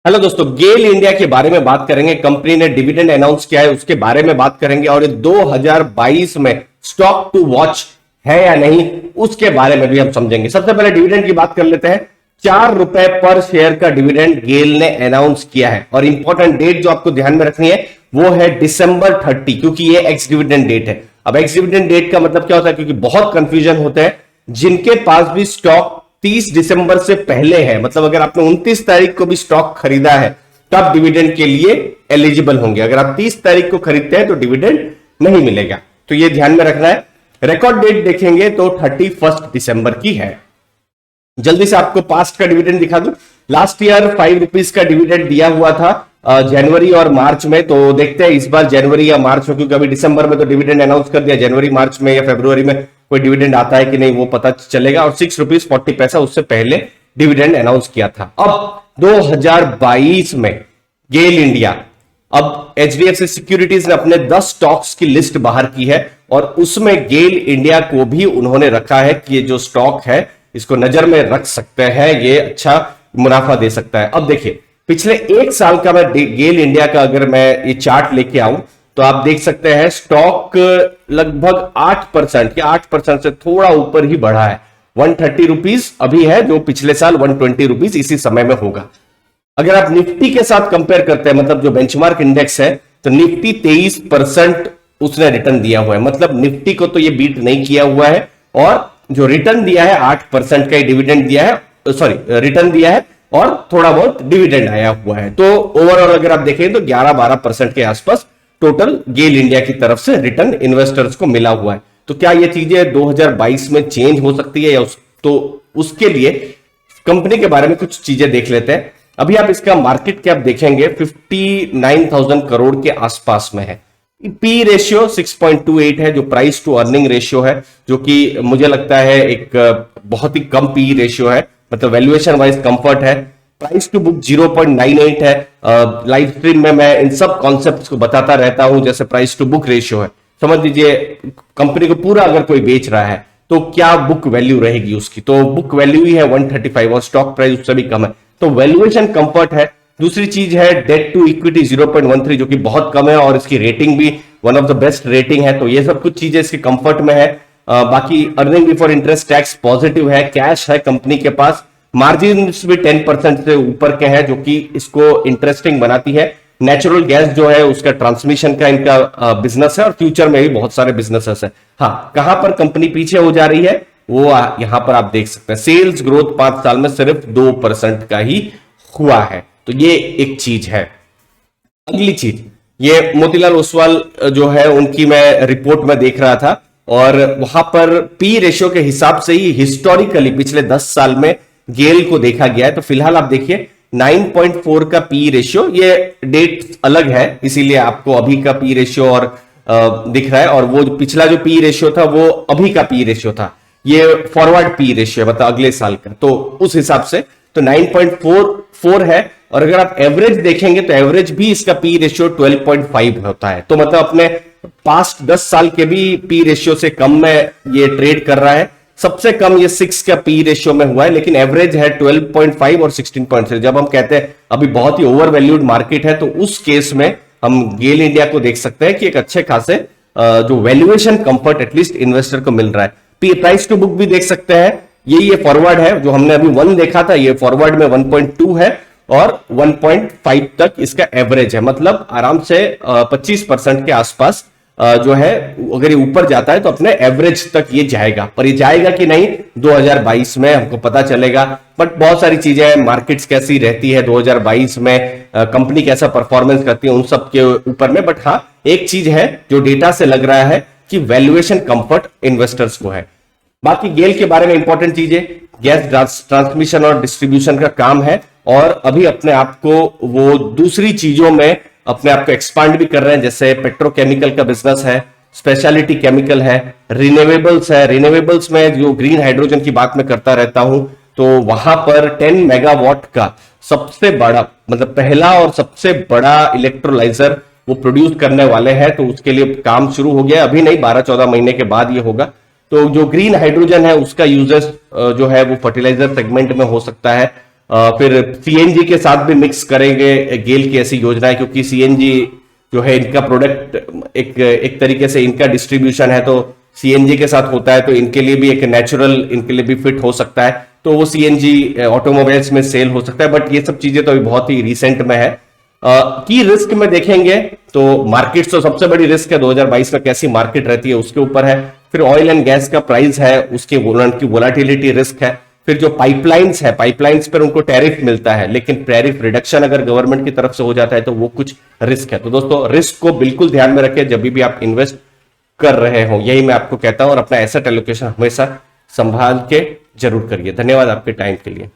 Hello दोस्तों, गेल India के बारे में बात करेंगे। कंपनी ने डिविडेंड अनाउंस किया है, उसके बारे में बात करेंगे और 2022 में स्टॉक टू वॉच है या नहीं, उसके बारे में भी हम समझेंगे। सबसे पहले डिविडेंड की बात कर लेते हैं। 4 रुपए पर शेयर का डिविडेंड गेल ने अनाउंस किया है और इंपॉर्टेंट डेट जो आपको ध्यान में रखनी है वो है December 30, क्योंकि ये एक्स डिविडेंड डेट है। अब एक्स डिविडेंड डेट का मतलब क्या होता है, क्योंकि बहुत कंफ्यूजन होता है। जिनके पास भी स्टॉक 30 दिसंबर से पहले है, मतलब अगर आपने 29 तारीख को भी स्टॉक खरीदा है तब डिविडेंड के लिए एलिजिबल होंगे। अगर आप 30 तारीख को खरीदते हैं तो डिविडेंड नहीं मिलेगा, तो ये ध्यान में रखना है। रिकॉर्ड डेट देखेंगे तो 31 दिसंबर की है। जल्दी से आपको पास्ट का डिविडेंड दिखा दूं। लास्ट ईयर 5 रुपीज का डिविडेंड दिया हुआ था जनवरी और मार्च में, तो देखते हैं इस बार जनवरी या मार्च में, क्योंकि अभी दिसंबर में तो डिविडेंड अनाउंस कर दिया। जनवरी मार्च में या फरवरी में कोई डिविडेंड आता है कि नहीं वो पता चलेगा। और 6 रुपीज 40 पैसा उससे पहले डिविडेंड अनाउंस किया था। अब 2022 में गेल इंडिया, अब एचडीएफसी सिक्योरिटीज ने अपने 10 स्टॉक्स की लिस्ट बाहर की है और उसमें गेल इंडिया को भी उन्होंने रखा है कि ये जो स्टॉक है इसको नजर में रख सकते हैं, ये अच्छा मुनाफा दे सकता है। अब देखिए पिछले 1 साल का मैं गेल इंडिया का अगर मैं ये चार्ट लेके आऊं तो आप देख सकते हैं स्टॉक लगभग 8% या 8% से थोड़ा ऊपर ही बढ़ा है। 130 रुपीज अभी है, जो पिछले साल 120 रुपीज इसी समय में होगा। अगर आप निफ्टी के साथ कंपेयर करते हैं, मतलब जो बेंचमार्क इंडेक्स है, तो निफ्टी 23% उसने रिटर्न दिया हुआ है। मतलब निफ्टी को तो ये बीट नहीं किया हुआ है और जो रिटर्न दिया है 8% का ही डिविडेंड दिया है, रिटर्न दिया है और थोड़ा बहुत डिविडेंड आया हुआ है। तो ओवरऑल अगर आप देखें तो 11-12% के आसपास टोटल गेल इंडिया की तरफ से रिटर्न इन्वेस्टर्स को मिला हुआ है। तो क्या ये चीजें 2022 में चेंज हो सकती है या तो उसके लिए कंपनी के बारे में कुछ चीजें देख लेते हैं। अभी आप इसका मार्केट कैप देखेंगे 59,000 करोड़ के आसपास में है। पी रेशियो 6.28 है, जो प्राइस टू अर्निंग रेशियो है, जो कि मुझे लगता है एक बहुत ही कम पी रेशियो है, मतलब वैल्यूएशन वाइज कंफर्ट है। प्राइस टू बुक 0.98 है। लाइव स्ट्रीम में मैं इन सब कॉन्सेप्ट्स को बताता रहता हूं, जैसे प्राइस टू बुक रेशियो है। समझ लीजिए कंपनी को पूरा अगर कोई बेच रहा है तो क्या बुक वैल्यू रहेगी उसकी, तो बुक वैल्यू ही है 135 और स्टॉक प्राइस उससे भी कम है, तो वैल्यूएशन कंफर्ट है। दूसरी चीज है डेट टू इक्विटी 0.13, जो कि बहुत कम है और इसकी रेटिंग भी one of the best rating है। तो ये सब कुछ चीजें इसके कंफर्ट में है। बाकी earning before interest tax positive है, कैश है कंपनी के पास, मार्जिन भी 10% से ऊपर के हैं, जो कि इसको इंटरेस्टिंग बनाती है। नेचुरल गैस जो है उसका ट्रांसमिशन का इनका बिजनेस है और फ्यूचर में भी बहुत सारे बिजनेसेस है। हाँ, कहां पर कंपनी पीछे हो जा रही है वो यहां पर आप देख सकते हैं। सेल्स ग्रोथ 5 साल में सिर्फ 2% का ही हुआ है, तो ये एक चीज है। अगली चीज, ये मोतीलाल ओसवाल जो है उनकी मैं रिपोर्ट में देख रहा था और वहां पर पी रेशियो के हिसाब से ही हिस्टोरिकली पिछले 10 साल में गेल को देखा गया है। तो फिलहाल आप देखिए 9.4 का पी रेशियो, ये डेट अलग है इसीलिए आपको अभी का पी रेशियो और दिख रहा है, और वो पिछला जो पी रेशियो था वो अभी का पी रेशियो था। ये फॉरवर्ड पी रेशियो है, मतलब अगले साल का, तो उस हिसाब से तो 9.44 है। और अगर आप एवरेज देखेंगे तो एवरेज भी इसका पी रेशियो 12.5 होता है। तो मतलब अपने पास्ट 10 साल के भी पी रेशियो से कम में ये ट्रेड कर रहा है। सबसे कम ये 6 का पी रेशियो में हुआ है, लेकिन एवरेज है 12.5 और 16.3। जब हम कहते हैं अभी बहुत ही ओवर वैल्यूड मार्केट है, तो उस केस में हम गेल इंडिया को देख सकते हैं कि एक अच्छे खासे जो वैल्यूएशन कंफर्ट एटलीस्ट इन्वेस्टर को मिल रहा है। प्राइस टू बुक भी देख सकते हैं, ये फॉरवर्ड है, जो हमने अभी 1 देखा था, ये फॉरवर्ड में 1.2 है और 1.5 तक इसका एवरेज है। मतलब आराम से 25% के आसपास जो है, अगर ये ऊपर जाता है तो अपने एवरेज तक ये जाएगा। पर ये जाएगा कि नहीं 2022 में हमको पता चलेगा। बट बहुत सारी चीजें हैं, मार्केट्स कैसी रहती है 2022 में, कंपनी कैसा परफॉर्मेंस करती है, उन सब के ऊपर में। बट हाँ, एक चीज है जो डेटा से लग रहा है कि वैल्यूएशन कंफर्ट इन्वेस्टर्स को है। बाकी गेल के बारे में इंपॉर्टेंट चीजें, गैस ट्रांसमिशन और डिस्ट्रीब्यूशन का काम है और अभी अपने आप को वो दूसरी चीजों में अपने आप को एक्सपांड भी कर रहे हैं, जैसे पेट्रोकेमिकल का बिजनेस है, स्पेशलिटी केमिकल है, रिन्यूएबल्स है। रिन्यूएबल्स में जो ग्रीन हाइड्रोजन की बात मैं करता रहता हूं, तो वहां पर 10 मेगावाट का सबसे बड़ा, मतलब पहला और सबसे बड़ा इलेक्ट्रोलाइजर वो प्रोड्यूस करने वाले हैं। तो उसके लिए काम शुरू हो गया, अभी नहीं 12-14 महीने के बाद ये होगा। तो जो ग्रीन हाइड्रोजन है उसका यूजेस जो है वो फर्टिलाइजर सेगमेंट में हो सकता है। फिर सीएनजी के साथ भी मिक्स करेंगे गेल की ऐसी योजना है, क्योंकि सीएनजी जो है इनका प्रोडक्ट एक तरीके से इनका डिस्ट्रीब्यूशन है, तो सीएनजी के साथ होता है, तो इनके लिए भी एक नेचुरल, इनके लिए भी फिट हो सकता है, तो वो सीएनजी ऑटोमोबाइल्स में सेल हो सकता है। बट ये सब चीजें तो अभी बहुत ही रिसेंट में है। की रिस्क में देखेंगे तो मार्केट तो सबसे बड़ी रिस्क है 2022 में, कैसी मार्केट रहती है उसके ऊपर है। फिर ऑयल एंड गैस का प्राइस है, उसकी वोलाटिलिटी रिस्क है। फिर जो पाइपलाइंस है, पाइपलाइंस पर उनको टैरिफ मिलता है, लेकिन टैरिफ रिडक्शन अगर गवर्नमेंट की तरफ से हो जाता है तो वो कुछ रिस्क है। तो दोस्तों रिस्क को बिल्कुल ध्यान में रखें जब भी आप इन्वेस्ट कर रहे हो, यही मैं आपको कहता हूं, और अपना एसेट एलोकेशन हमेशा संभाल के जरूर करिए। धन्यवाद आपके टाइम के लिए।